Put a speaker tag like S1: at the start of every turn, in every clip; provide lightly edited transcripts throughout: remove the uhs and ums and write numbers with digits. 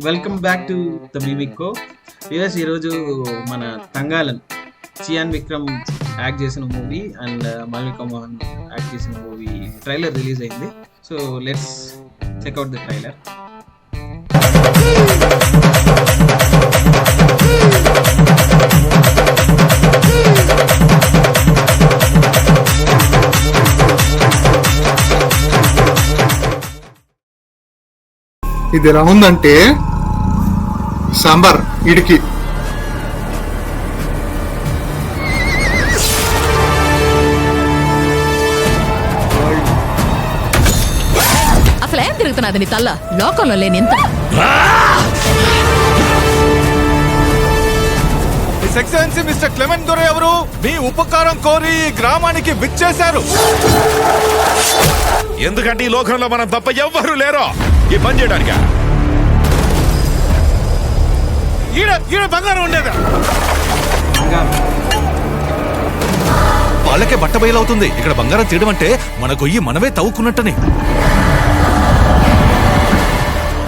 S1: Welcome back to the బీమిక్కో viewers. ఈరోజు మన తంగాలన్ చియాన్ విక్రమ్ యాక్ట్ చేసిన movie and Malavika Mohan act చేసిన మూవీ ట్రైలర్ రిలీజ్ అయింది. So let's check out the trailer.
S2: ఇది ఎలా ఉందంటే సాంబార్ ఇడికి
S3: అసలు ఏం తిరుగుతున్నది నీ తల్ల లోకంలో లేని ఎంత
S4: ఎక్సలెన్సీ మిస్టర్ క్లెమెంట్ దొర ఎవరు మీ ఉపకారం కోరి ఈ గ్రామానికి విచ్చేశారు.
S5: ఎందుకంటే ఈ లోకంలో మనం తప్ప ఎవ్వరూ లేరో ఈ పని చేయడానికి.
S4: ఈడ బంగారం ఉండేదా?
S6: వాళ్ళకే బట్ట బయలవుతుంది. ఇక్కడ బంగారం తీయడం అంటే మన గొయ్యి మనమే తవ్వుకున్నట్టని.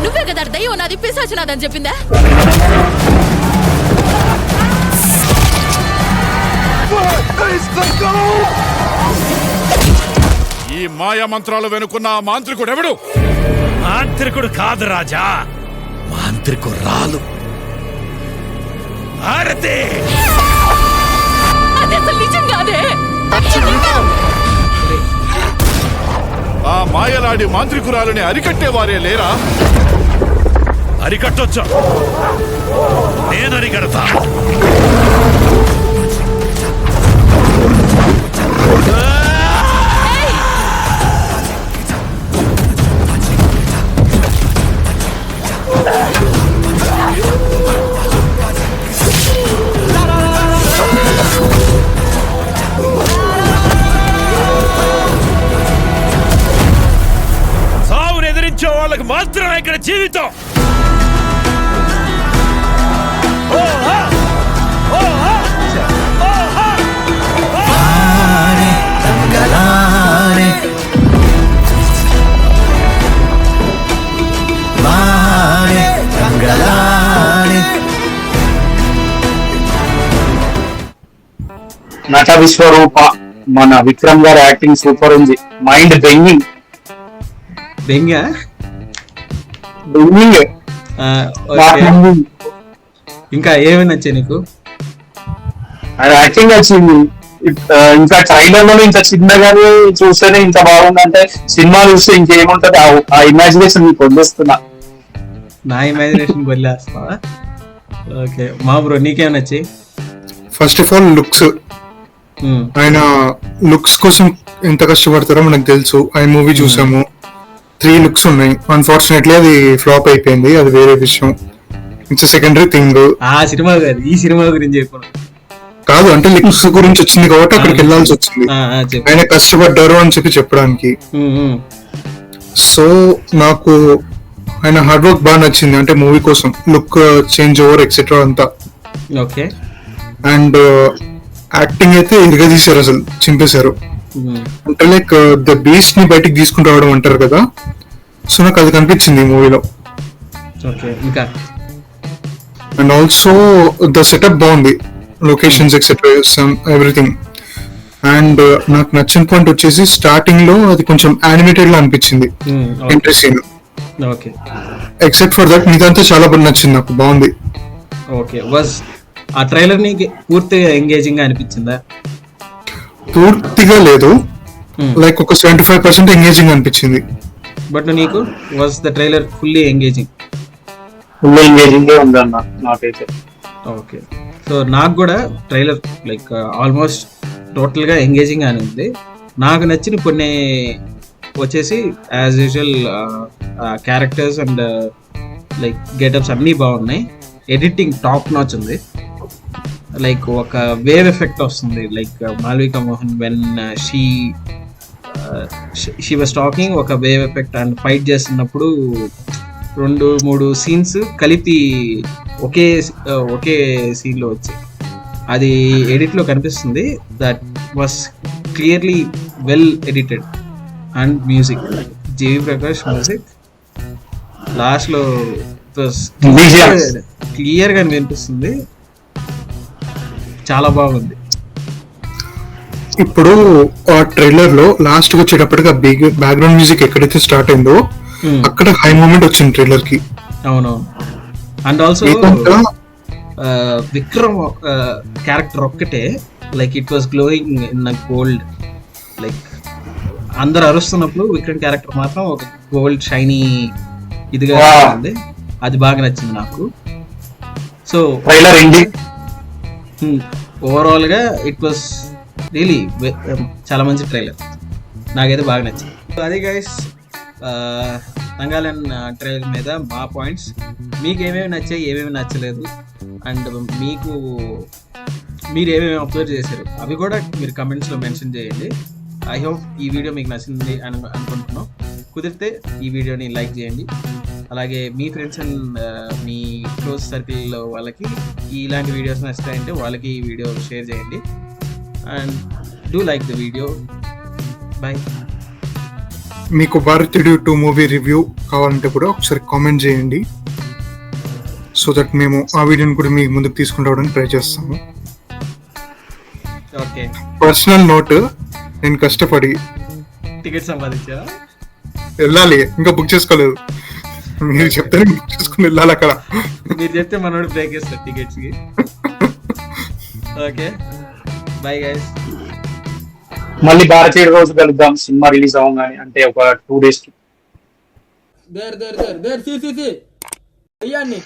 S3: నువ్వే కదా దయ్యం నాది పిశాచినాదని చెప్పిందా?
S5: ఈ మాయా మంత్రాలు వెనుకున్న మాంత్రికుడు ఎవడు?
S6: మాంత్రికుడు కాదు రాజా, మాంత్రికురాలు భారతి.
S3: అది అసలు నిజం కాదే.
S5: ఆ మాయలాడి మాంత్రికురాలని అరికట్టేవారే లేరా?
S6: అరికట్టొచ్చు, నేను అరికడతా. సావును ఎదిరించే వాళ్ళకి మాత్రమే ఇక్కడ జీవితం.
S7: నట విశ్వరూప మన విక్రమ్ గారి యాక్టింగ్ సూపర్ ఉంది. మైండ్ బెంగింగ్
S1: ఇంకా ఏమి నచ్చాయి నీకు?
S7: ఆయన యాక్టింగ్ వచ్చింది. ఇంకా ట్రైలర్ లో ఇంత చిన్నగానే చూస్తేనే ఇంత బాగుందంటే సినిమా చూస్తే ఇంకేముంటది ఆ ఇమాజినేషన్ మీకు వదిలేస్తున్నా.
S1: నా ఇమాజినేషన్ వదిలేస్తావా? ఓకే మా బ్రో, నీకేం నచ్చాయి?
S2: First of all looks. ఆయన లుక్స్ కోసం ఎంత కష్టపడతారో మనకు తెలుసు. ఆయన మూవీ చూసాము, 3 లుక్స్ ఉన్నాయి. అన్ఫార్చునేట్లీ అది ఫ్లాప్ అయిపోయింది, అది వేరే విషయం. It's secondary thing.
S1: ఆ సినిమా కాదు, ఈ సినిమా గురించి చెప్పను.
S2: కాదు అంటే లుక్స్ గురించి వచ్చింది కాబట్టి అక్కడికి వెళ్ళాల్సి వచ్చింది. ఆయన కష్టపడ్డారు అని చెప్పడానికి. సో నాకు ఆయన హార్డ్ వర్క్ బాగా నచ్చింది. అంటే మూవీ కోసం లుక్ చేంజ్ ఓవర్ ఎక్సెట్రా అంతా.
S1: ఓకే.
S2: అండ్ యాక్టింగ్ అయితే ఇరగదీశారు, అసలు చింపేశారు. అంటే లైక్ ద బీస్ట్ ని బయటికి తీసుకుని రావడం అంటారు కదా, సో నాకు అది కనిపించింది ఈ మూవీలో. అండ్ ఆల్సో ద సెటప్ బాగుంది, లొకేషన్స్ ఎక్సెట్రా ఎవ్రీథింగ్. అండ్ నాకు నచ్చిన పాయింట్ వచ్చేసి స్టార్టింగ్ లో అది కొంచెం యానిమేటెడ్ లా అనిపించింది entry scene. Except for that మిగతా చాలా బాగా నచ్చింది నాకు, బాగుంది.
S1: ఓకే, వాస్ ఆ ట్రైలర్ నీకు పూర్తిగా ఎంగేజింగ్ గా అనిపించిందా?
S2: పూర్తిగా లేదు, లైక్ ఒక 75% ఎంగేజింగ్ అనిపించింది.
S1: బట్ నీకు was the trailer fully engaging?
S7: Fully engaging ఉందన్న నాకైతే.
S1: ఓకే, సో నాకు కూడా ట్రైలర్ లైక్ ఆల్మోస్ట్ టోటల్ గా ఎంగేజింగ్ అని ఉంది. నాకు నచ్చిన కొన్ని వచ్చేసి as usual characters and like getups అన్నీ బాగున్నాయి. ఎడిటింగ్ టాప్ నాచ్ ఉంది. లైక్ ఒక వేవ్ ఎఫెక్ట్ వస్తుంది. Like Malavika Mohan when she was talking, ఒక వేవ్ ఎఫెక్ట్ అండ్ ఫైట్ చేస్తున్నప్పుడు 2-3 సీన్స్ కలిపి ఒకే సీన్లో వచ్చాయి. అది ఎడిట్లో కనిపిస్తుంది. That was clearly well edited. And music, G V Prakash music లాస్ట్లో
S7: BGM.
S1: క్లియర్ గా వినిపిస్తుంది, చాలా బాగుంది.
S2: ఇప్పుడు ఆ ట్రైలర్ లో లాస్ట్ వచ్చేటప్పటికి ఆ బ్యాక్గ్రౌండ్ మ్యూజిక్ ఎక్కడైతే స్టార్ట్ అయిందో అక్కడ హై మూమెంట్ వచ్చింది ట్రైలర్ కి.
S1: అవునవును. అండ్ ఆల్సో
S2: ఏంటంటే
S1: విక్రమ్ క్యారెక్టర్ ఒక్కటే like it was glowing in gold. Like అందరు అరుస్తున్నప్పుడు విక్రమ్ క్యారెక్టర్ మాత్రం ఒక గోల్డ్ షైనీ ఇదిగా ఉంది. అది బాగా నచ్చింది నాకు. సో
S7: ట్రైలర్ ఏంటి?
S1: ఓవరాల్ గా ఇట్ వాస్ రియలీ చాలా మంచి ట్రైలర్, నాకైతే బాగా నచ్చింది. అదే గైస్, నంగాలన్ ట్రైలర్ మీద మా పాయింట్స్. మీకు ఏమేమి నచ్చాయి, ఏమేమి నచ్చలేదు, అండ్ మీరు ఏమేమి అబ్జర్వ్ చేశారు అవి కూడా మీరు కమెంట్స్లో మెన్షన్ చేయండి. ఐ హోప్ ఈ వీడియో మీకు నచ్చింది అని అనుకుంటున్నాం. కుదిరితే ఈ వీడియోని లైక్ చేయండి. అలాగే మీ ఫ్రెండ్స్ అండ్ మీ క్లోజ్ సర్కిల్లో వాళ్ళకి ఇలాంటి వీడియోస్ నచ్చుతాయంటే వాళ్ళకి ఈ వీడియో షేర్ చేయండి. And do like the video. By.
S2: మీకు భారతీయుడు 2 మూవీ రివ్యూ కావాలంటే కూడా ఒకసారి కామెంట్ చేయండి, సో దట్ మేము ఆ వీడియోని కూడా మీ ముందుకు తీసుకుని రావడానికి ట్రై చేస్తాము.
S1: ఓకే.
S2: పర్సనల్ నోట్, నేను కష్టపడి
S1: టికెట్ సంపాదించారా?
S2: వెళ్ళాలి, ఇంకా బుక్ చేసుకోలేదు. మీరు చెప్తే బుక్ చేసుకుని వెళ్ళాలి అక్కడ.
S1: మీరు చెప్తే మనోడు బ్రేక్ చేస్తారు టికెట్స్ కి. Okay, bye guys.
S7: మళ్ళీ భారతీయుడు రోజు కలుద్దాం సినిమా రిలీజ్ అవ్వగానే, అంటే ఒక 2 days కి.
S8: There see అయ్యాన్ని